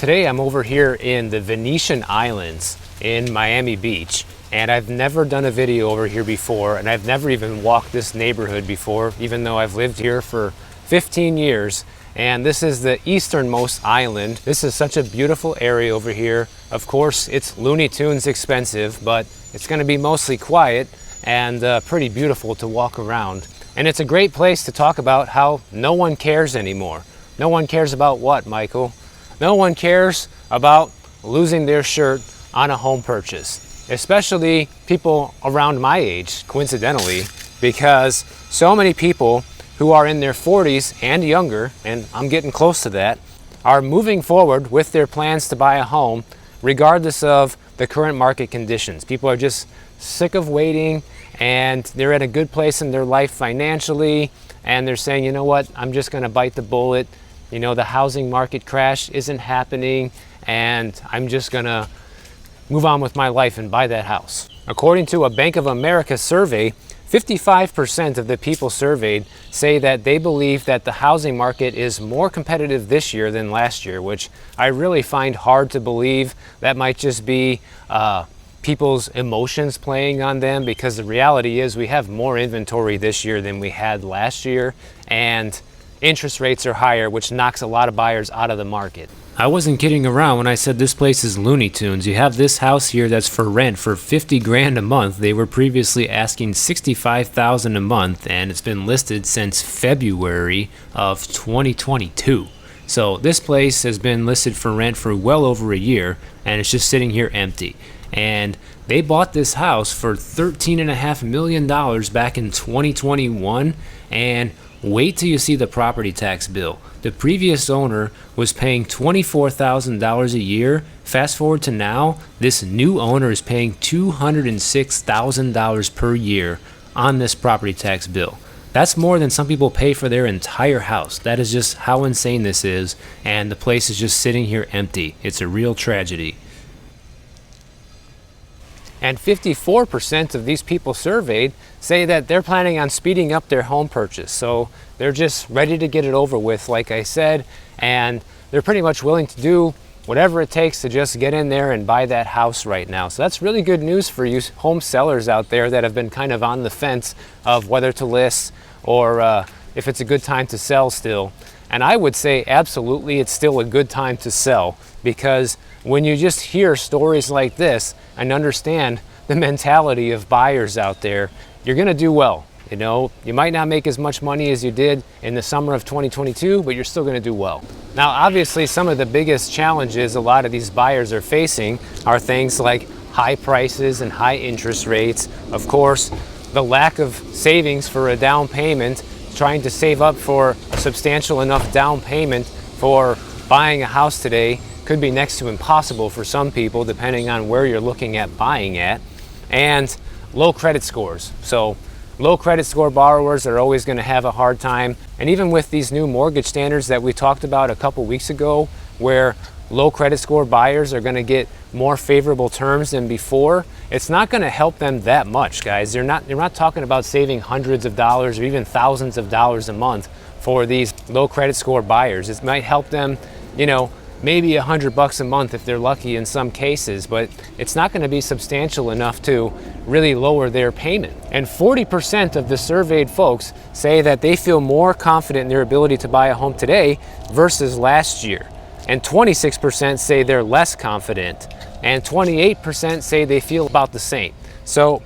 Today I'm over here in the Venetian Islands in Miami Beach, and I've never done a video over here before, and I've never even walked this neighborhood before, even though I've lived here for 15 years. And this is the easternmost island. This is such a beautiful area over here. Of course, it's Looney Tunes expensive, but it's gonna be mostly quiet and pretty beautiful to walk around. And it's a great place to talk about how no one cares anymore. No one cares about what, Michael? No one cares about losing their shirt on a home purchase, especially people around my age, coincidentally, because so many people who are in their 40s and younger, and I'm getting close to that, are moving forward with their plans to buy a home regardless of the current market conditions. People are just sick of waiting, and they're at a good place in their life financially, and they're saying, you know what, I'm just gonna bite the bullet. You know, the housing market crash isn't happening, and I'm just gonna move on with my life and buy that house. According to a Bank of America survey, 55% of the people surveyed say that they believe that the housing market is more competitive this year than last year, which I really find hard to believe. That might just be people's emotions playing on them, because the reality is we have more inventory this year than we had last year, and interest rates are higher, which knocks a lot of buyers out of the market. I wasn't kidding around when I said this place is Looney Tunes. You have this house here that's for rent for 50 grand a month. They were previously asking 65,000 a month, and it's been listed since February of 2022. So this place has been listed for rent for well over a year, and it's just sitting here empty. And they bought this house for $13.5 million back in 2021, and wait till you see the property tax bill. The previous owner was paying $24,000 a year. Fast forward to now, this new owner is paying $206,000 per year on this property tax bill. That's more than some people pay for their entire house. That is just how insane this is, and the place is just sitting here empty. It's a real tragedy. And 54% of these people surveyed say that they're planning on speeding up their home purchase. So they're just ready to get it over with, like I said, and they're pretty much willing to do whatever it takes to just get in there and buy that house right now. So that's really good news for you home sellers out there that have been kind of on the fence of whether to list or if it's a good time to sell still. And I would say absolutely it's still a good time to sell, because when you just hear stories like this and understand the mentality of buyers out there, you're gonna do well. You know, you might not make as much money as you did in the summer of 2022, but you're still gonna do well. Now, obviously, some of the biggest challenges a lot of these buyers are facing are things like high prices and high interest rates. Of course, the lack of savings for a down payment, trying to save up for a substantial enough down payment for buying a house today could be next to impossible for some people, depending on where you're looking at buying at, and low credit scores. So low credit score borrowers are always going to have a hard time. And even with these new mortgage standards that we talked about a couple weeks ago, where low credit score buyers are going to get more favorable terms than before, it's not going to help them that much, guys. You're not talking about saving hundreds of dollars or even thousands of dollars a month for these low credit score buyers. It might help them, you know, maybe $100 a month if they're lucky in some cases, but it's not going to be substantial enough to really lower their payment. And 40% of the surveyed folks say that they feel more confident in their ability to buy a home today versus last year. And 26% say they're less confident, and 28% say they feel about the same. So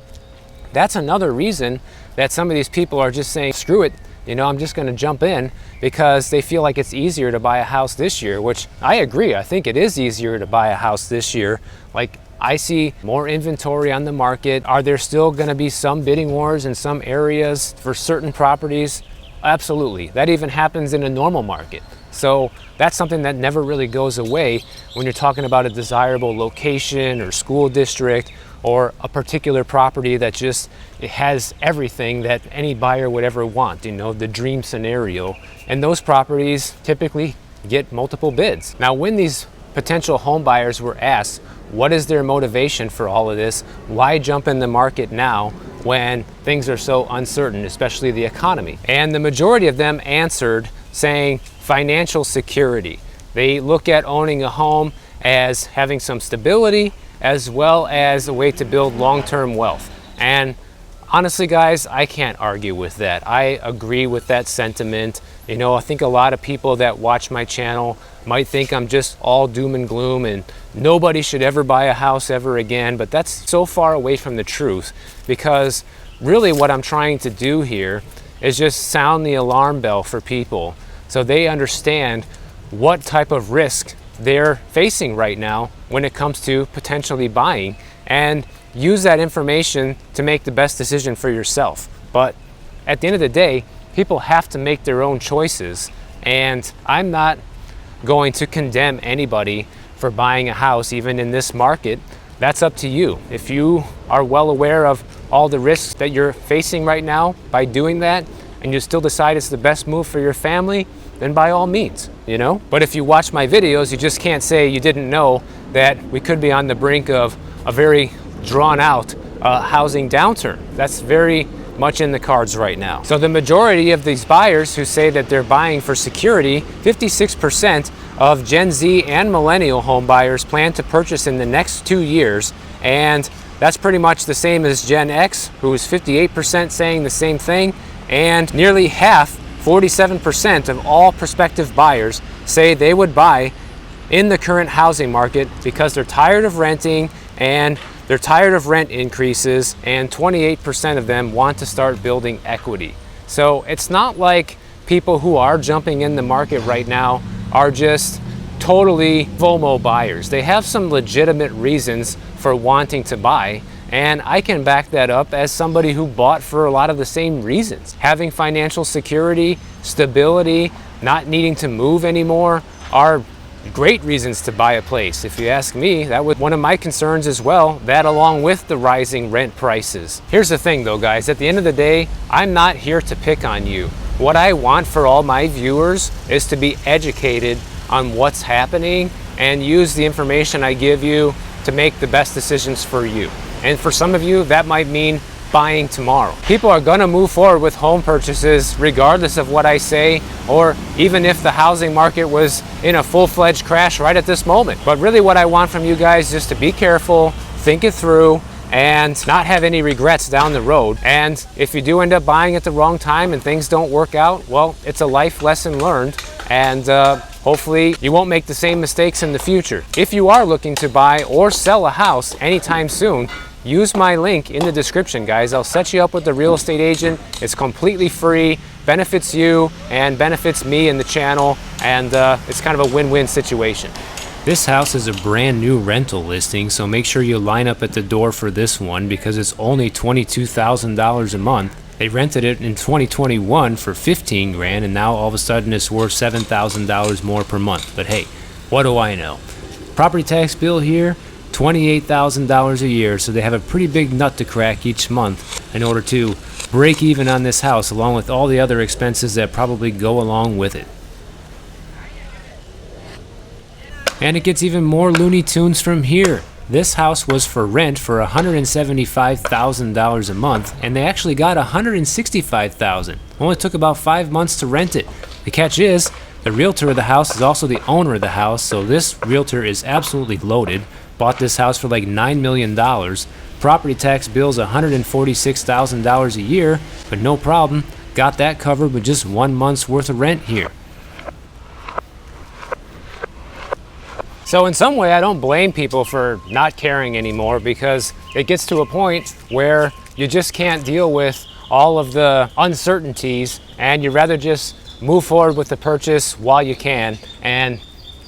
that's another reason that some of these people are just saying, screw it, you know, I'm just going to jump in, because they feel like it's easier to buy a house this year, which I agree. I think it is easier to buy a house this year. Like, I see more inventory on the market. Are there still going to be some bidding wars in some areas for certain properties? Absolutely. That even happens in a normal market. So that's something that never really goes away when you're talking about a desirable location or school district, or a particular property that just, it has everything that any buyer would ever want, you know, the dream scenario. And those properties typically get multiple bids. Now, when these potential home buyers were asked, what is their motivation for all of this? Why jump in the market now when things are so uncertain, especially the economy? And the majority of them answered saying financial security. They look at owning a home as having some stability as well as a way to build long-term wealth. And honestly, guys, I can't argue with that. I agree with that sentiment. You know, I think a lot of people that watch my channel might think I'm just all doom and gloom and nobody should ever buy a house ever again, but that's so far away from the truth, because really what I'm trying to do here is just sound the alarm bell for people so they understand what type of risk they're facing right now when it comes to potentially buying, and use that information to make the best decision for yourself. But at the end of the day, people have to make their own choices, and I'm not going to condemn anybody for buying a house even in this market. That's up to you. If you are well aware of all the risks that you're facing right now by doing that, and you still decide it's the best move for your family, then by all means, you know? But if you watch my videos, you just can't say you didn't know that we could be on the brink of a very drawn out housing downturn. That's very much in the cards right now. So the majority of these buyers who say that they're buying for security, 56% of Gen Z and millennial home buyers plan to purchase in the next 2 years. And that's pretty much the same as Gen X, who is 58% saying the same thing. And nearly half, 47% of all prospective buyers say they would buy in the current housing market because they're tired of renting and they're tired of rent increases, and 28% of them want to start building equity. So it's not like people who are jumping in the market right now are just totally FOMO buyers. They have some legitimate reasons for wanting to buy, and I can back that up as somebody who bought for a lot of the same reasons. Having financial security, stability, not needing to move anymore are great reasons to buy a place. If you ask me, that was one of my concerns as well, that along with the rising rent prices. Here's the thing though, guys, at the end of the day, I'm not here to pick on you. What I want for all my viewers is to be educated on what's happening and use the information I give you to make the best decisions for you. And for some of you, that might mean buying tomorrow. People are gonna move forward with home purchases regardless of what I say, or even if the housing market was in a full-fledged crash right at this moment. But really what I want from you guys is just to be careful, think it through, and not have any regrets down the road. And if you do end up buying at the wrong time and things don't work out, well, it's a life lesson learned, and hopefully you won't make the same mistakes in the future. If you are looking to buy or sell a house anytime soon, use my link in the description, guys. I'll set you up with a real estate agent. It's completely free, benefits you and benefits me and the channel, and it's kind of a win-win situation. This house is a brand new rental listing, so make sure you line up at the door for this one because it's only $22,000 a month. They rented it in 2021 for 15 grand, and now all of a sudden it's worth $7,000 more per month. But hey, what do I know? Property tax bill here, $28,000 a year, so they have a pretty big nut to crack each month in order to break even on this house, along with all the other expenses that probably go along with it. And it gets even more Looney Tunes from here. This house was for rent for $175,000 a month, and they actually got $165,000. Only took about 5 months to rent it. The catch is, the realtor of the house is also the owner of the house, so this realtor is absolutely loaded. Bought this house for like $9 million. Property tax bill's $146,000 a year, but no problem. Got that covered with just 1 month's worth of rent here. So in some way, I don't blame people for not caring anymore, because it gets to a point where you just can't deal with all of the uncertainties, and you'd rather just move forward with the purchase while you can. And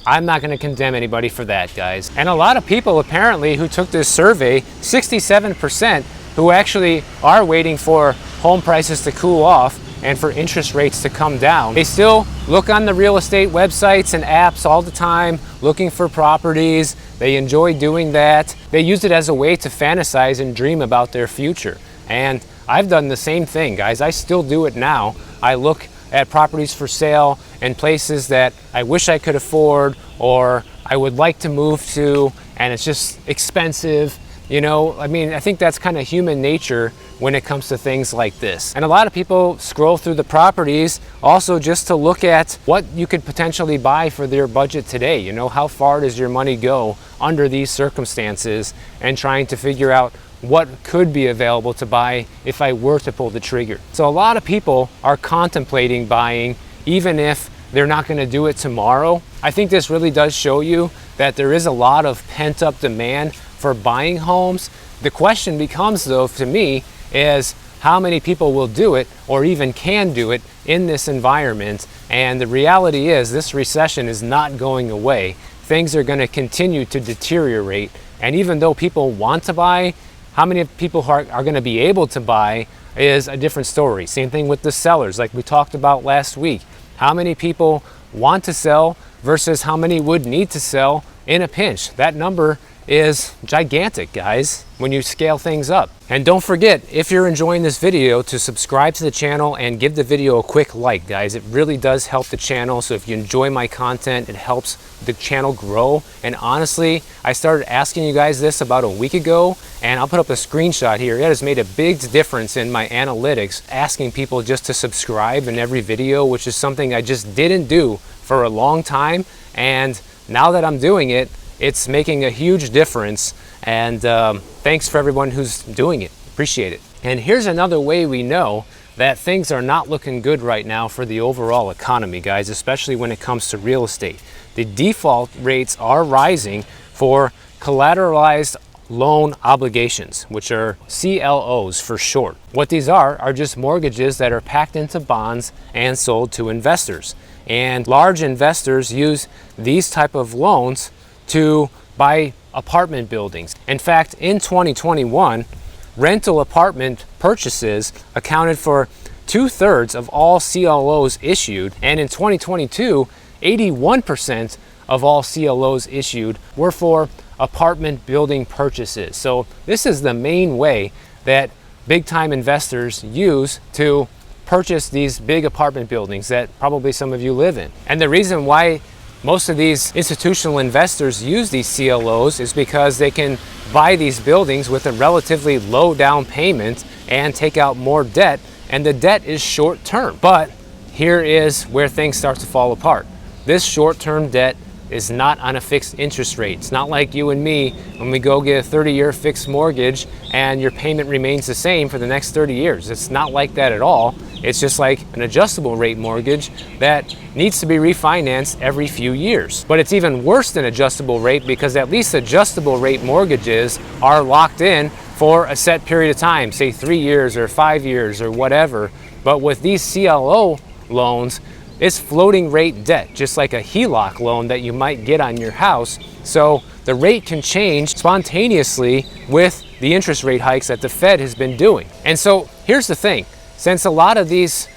I'm not going to condemn anybody for that, guys. And a lot of people apparently who took this survey, 67%, who actually are waiting for home prices to cool off and for interest rates to come down. They still look on the real estate websites and apps all the time, looking for properties. They enjoy doing that. They use it as a way to fantasize and dream about their future. And I've done the same thing, guys. I still do it now. I look at properties for sale in places that I wish I could afford, or I would like to move to, and it's just expensive. You know, I mean, I think that's kind of human nature when it comes to things like this. And a lot of people scroll through the properties also just to look at what you could potentially buy for their budget today. You know, how far does your money go under these circumstances, and trying to figure out what could be available to buy if I were to pull the trigger. So a lot of people are contemplating buying even if they're not going to do it tomorrow. I think this really does show you that there is a lot of pent-up demand for buying homes. The question becomes, though, to me, is how many people will do it or even can do it in this environment. And the reality is this recession is not going away. Things are going to continue to deteriorate. And even though people want to buy, how many people are going to be able to buy is a different story. Same thing with the sellers, like we talked about last week. How many people want to sell versus how many would need to sell in a pinch? That number is gigantic, guys, when you scale things up. And don't forget, if you're enjoying this video, to subscribe to the channel and give the video a quick like, guys. It really does help the channel. So if you enjoy my content, it helps the channel grow. And honestly, I started asking you guys this about a week ago, and I'll put up a screenshot here. It has made a big difference in my analytics, asking people just to subscribe in every video, which is something I just didn't do for a long time. And now that I'm doing it, it's making a huge difference. And thanks for everyone who's doing it. Appreciate it. And here's another way we know that things are not looking good right now for the overall economy, guys, especially when it comes to real estate. The default rates are rising for collateralized loan obligations, which are CLOs for short. What these are just mortgages that are packed into bonds and sold to investors. And large investors use these type of loans to buy apartment buildings. In fact, in 2021, rental apartment purchases accounted for 2/3 of all CLOs issued. And in 2022, 81% of all CLOs issued were for apartment building purchases. So this is the main way that big time investors use to purchase these big apartment buildings that probably some of you live in. And the reason why most of these institutional investors use these CLOs is because they can buy these buildings with a relatively low down payment and take out more debt, and the debt is short term. But here is where things start to fall apart. This short term debt is not on a fixed interest rate. It's not like you and me when we go get a 30-year fixed mortgage and your payment remains the same for the next 30 years. It's not like that at all. It's just like an adjustable rate mortgage that needs to be refinanced every few years. But it's even worse than adjustable rate, because at least adjustable rate mortgages are locked in for a set period of time, say 3 years or 5 years or whatever. But with these CLO loans, it's floating rate debt, just like a HELOC loan that you might get on your house. So the rate can change spontaneously with the interest rate hikes that the Fed has been doing. And so here's the thing. Since a lot of these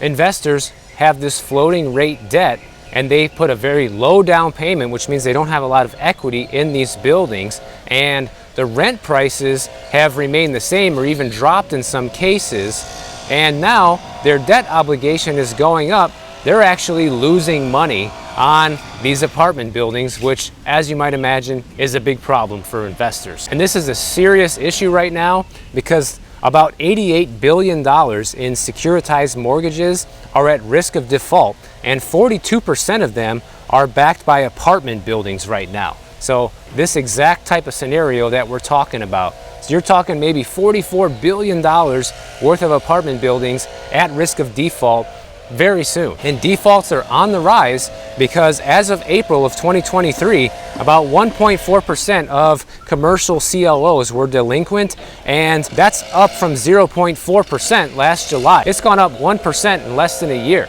investors have this floating rate debt and they put a very low down payment, which means they don't have a lot of equity in these buildings, and the rent prices have remained the same or even dropped in some cases, and now their debt obligation is going up, they're actually losing money on these apartment buildings, which, as you might imagine, is a big problem for investors. And this is a serious issue right now because about $88 billion in securitized mortgages are at risk of default, and 42% of them are backed by apartment buildings right now. So this exact type of scenario that we're talking about. So you're talking maybe $44 billion worth of apartment buildings at risk of default very soon. And defaults are on the rise because as of April of 2023, about 1.4% of commercial CLOs were delinquent, and that's up from 0.4% last July. It's gone up 1% in less than a year.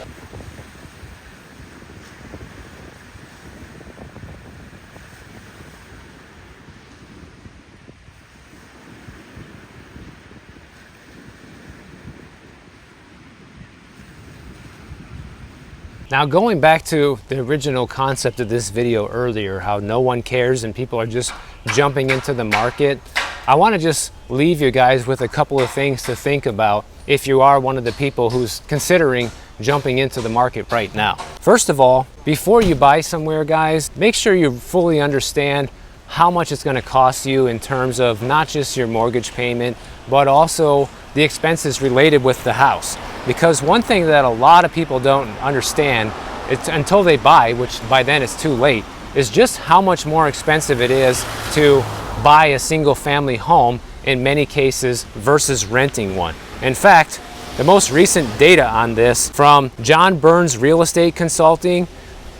Now, going back to the original concept of this video earlier, how no one cares and people are just jumping into the market, I want to just leave you guys with a couple of things to think about if you are one of the people who's considering jumping into the market right now. First of all, before you buy somewhere, guys, make sure you fully understand how much it's going to cost you in terms of not just your mortgage payment, but also the expenses related with the house. Because one thing that a lot of people don't understand, it's until they buy, which by then it's too late, is just how much more expensive it is to buy a single family home in many cases versus renting one. In fact, the most recent data on this from John Burns Real Estate Consulting,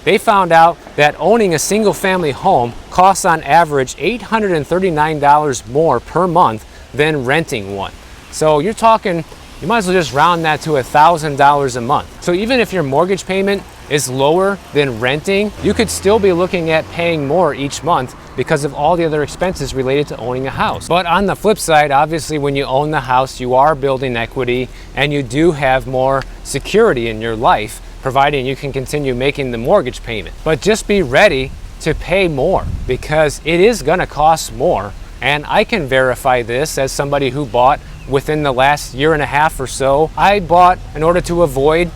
they found out that owning a single family home costs on average $839 more per month than renting one. So you're talking, you might as well just round that to $1,000 a month. So even if your mortgage payment is lower than renting, you could still be looking at paying more each month because of all the other expenses related to owning a house. But on the flip side, obviously when you own the house, you are building equity and you do have more security in your life, providing you can continue making the mortgage payment. But just be ready to pay more because it is gonna cost more. And I can verify this as somebody who bought within the last year and a half or so. I bought in order to avoid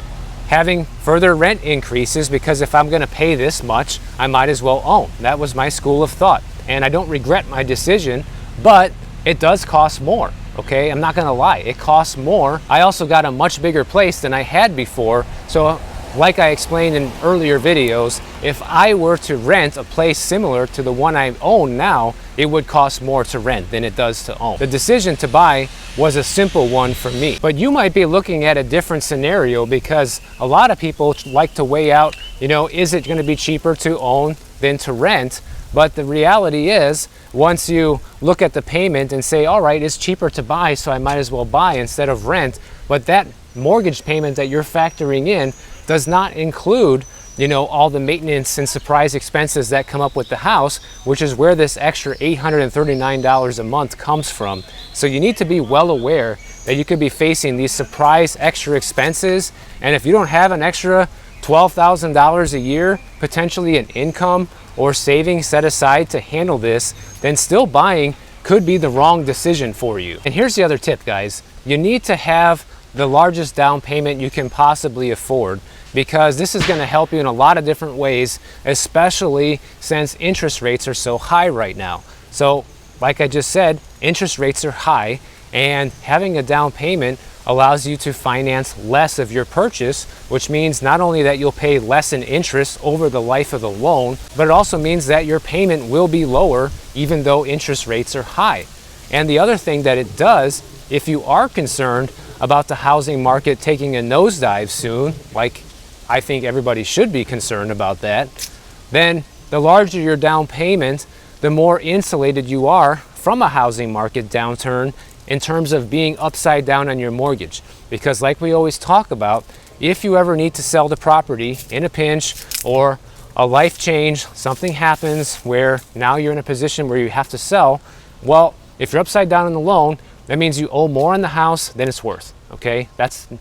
having further rent increases, because if I'm gonna pay this much, I might as well own. That was my school of thought. And I don't regret my decision, but it does cost more, okay? I'm not gonna lie, it costs more. I also got a much bigger place than I had before. So like I explained in earlier videos, if I were to rent a place similar to the one I own now, it would cost more to rent than it does to own. The decision to buy was a simple one for me. But you might be looking at a different scenario because a lot of people like to weigh out, is it gonna be cheaper to own than to rent? But the reality is, once you look at the payment and say, all right, it's cheaper to buy, so I might as well buy instead of rent, but that mortgage payment that you're factoring in does not include, all the maintenance and surprise expenses that come up with the house, which is where this extra $839 a month comes from. So you need to be well aware that you could be facing these surprise extra expenses. And if you don't have an extra $12,000 a year, potentially an income or savings set aside to handle this, then still buying could be the wrong decision for you. And here's the other tip, guys. You need to have the largest down payment you can possibly afford, because this is going to help you in a lot of different ways, especially since interest rates are so high right now. So like I just said, interest rates are high, and having a down payment allows you to finance less of your purchase, which means not only that you'll pay less in interest over the life of the loan, but it also means that your payment will be lower even though interest rates are high. And the other thing that it does, if you are concerned about the housing market taking a nosedive soon, like I think everybody should be concerned about that, then the larger your down payment, the more insulated you are from a housing market downturn in terms of being upside down on your mortgage. Because like we always talk about, if you ever need to sell the property in a pinch or a life change, something happens where now you're in a position where you have to sell, well, if you're upside down on the loan, that means you owe more on the house than it's worth, okay?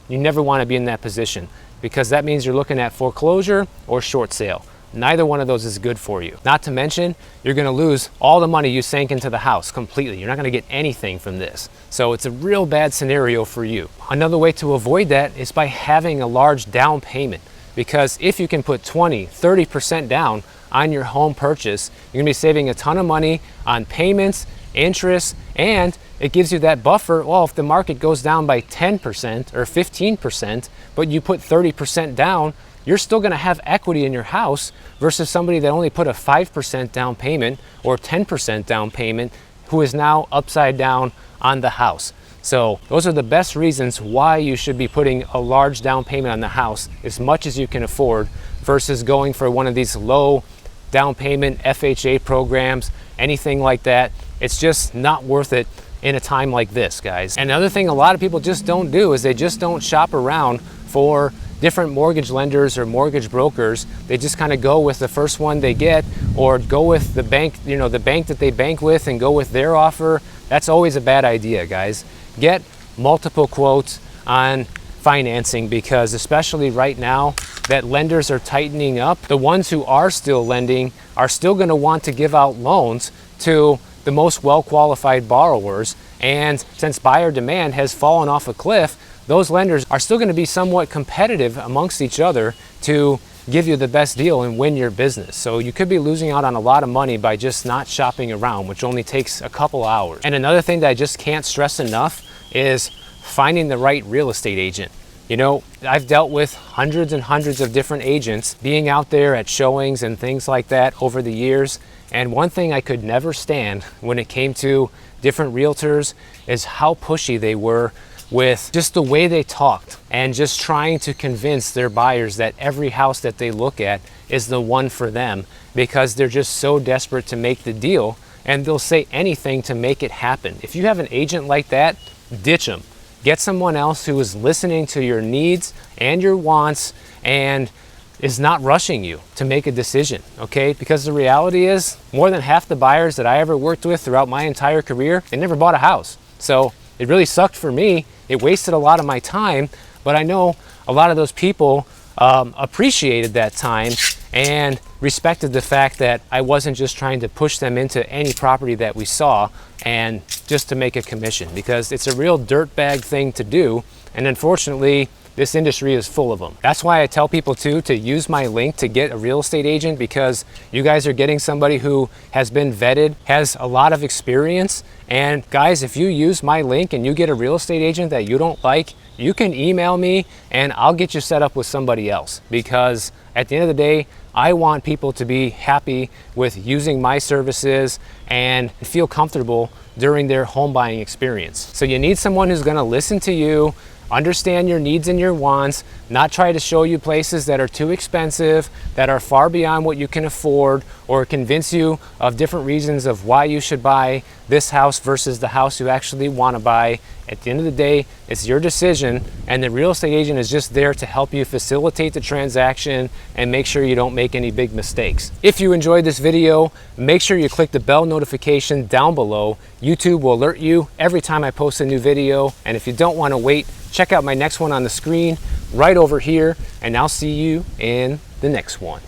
You never want to be in that position, because that means you're looking at foreclosure or short sale. Neither one of those is good for you. Not to mention, you're gonna lose all the money you sank into the house completely. You're not gonna get anything from this. So it's a real bad scenario for you. Another way to avoid that is by having a large down payment, because if you can put 20, 30% down on your home purchase, you're gonna be saving a ton of money on payments, interest, and it gives you that buffer. Well, if the market goes down by 10% or 15%, but you put 30% down, you're still going to have equity in your house versus somebody that only put a 5% down payment or 10% down payment who is now upside down on the house. So those are the best reasons why you should be putting a large down payment on the house as much as you can afford versus going for one of these low down payment FHA programs, anything like that. It's just not worth it in a time like this, guys. And another thing a lot of people just don't do is they just don't shop around for different mortgage lenders or mortgage brokers. They just kind of go with the first one they get, or go with the bank, the bank that they bank with and go with their offer. That's always a bad idea, guys. Get multiple quotes on financing, because especially right now that lenders are tightening up, the ones who are still lending are still going to want to give out loans to the most well-qualified borrowers. And since buyer demand has fallen off a cliff, those lenders are still going to be somewhat competitive amongst each other to give you the best deal and win your business. So you could be losing out on a lot of money by just not shopping around, which only takes a couple hours. And another thing that I just can't stress enough is finding the right real estate agent. You know, I've dealt with hundreds and hundreds of different agents being out there at showings and things like that over the years. And one thing I could never stand when it came to different realtors is how pushy they were with just the way they talked and just trying to convince their buyers that every house that they look at is the one for them, because they're just so desperate to make the deal, and they'll say anything to make it happen. If you have an agent like that, ditch them. Get someone else who is listening to your needs and your wants and is not rushing you to make a decision, okay? Because the reality is, more than half the buyers that I ever worked with throughout my entire career, they never bought a house. So it really sucked for me. It wasted a lot of my time, but I know a lot of those people appreciated that time and respected the fact that I wasn't just trying to push them into any property that we saw and just to make a commission, because it's a real dirtbag thing to do, and unfortunately this industry is full of them. That's why I tell people too to use my link to get a real estate agent, because you guys are getting somebody who has been vetted, has a lot of experience. And guys, if you use my link and you get a real estate agent that you don't like, you can email me and I'll get you set up with somebody else, because at the end of the day, I want people to be happy with using my services and feel comfortable during their home buying experience. So you need someone who's going to listen to you, understand your needs and your wants, not try to show you places that are too expensive, that are far beyond what you can afford, or convince you of different reasons of why you should buy this house versus the house you actually want to buy. At the end of the day, it's your decision, and the real estate agent is just there to help you facilitate the transaction and make sure you don't make any big mistakes. If you enjoyed this video, make sure you click the bell notification down below. YouTube will alert you every time I post a new video, and if you don't want to wait, check out my next one on the screen right over here, and I'll see you in the next one.